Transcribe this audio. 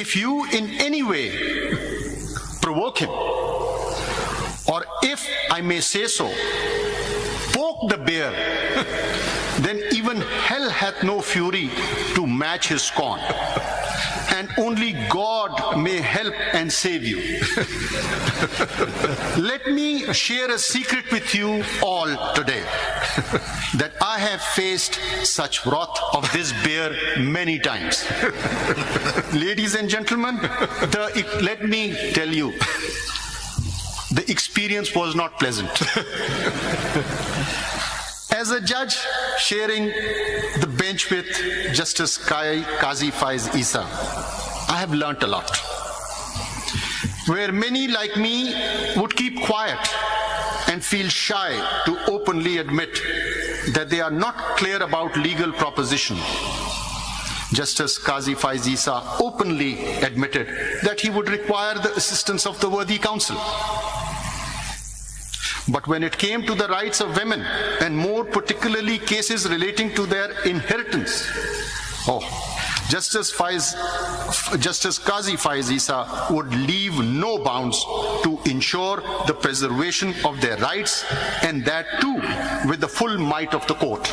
if you in any way provoke him, or if I may say so, poke the bear, then even hell hath no fury to match his scorn. And only God may help and save you. Let me share a secret with you all today, that I have faced such wrath of this bear many times. Ladies and gentlemen, let me tell you, the experience was not pleasant. As a judge sharing the bench with Justice Qaiz Faez Essa, I have learnt a lot. Where many like me would keep quiet and feel shy to openly admit that they are not clear about legal proposition, Justice Qaiz Faez Essa openly admitted that he would require the assistance of the worthy counsel. But when it came to the rights of women, and more particularly cases relating to their inheritance, Justice Qaiz Faez Essa would leave no bounds to ensure the preservation of their rights, and that too with the full might of the court.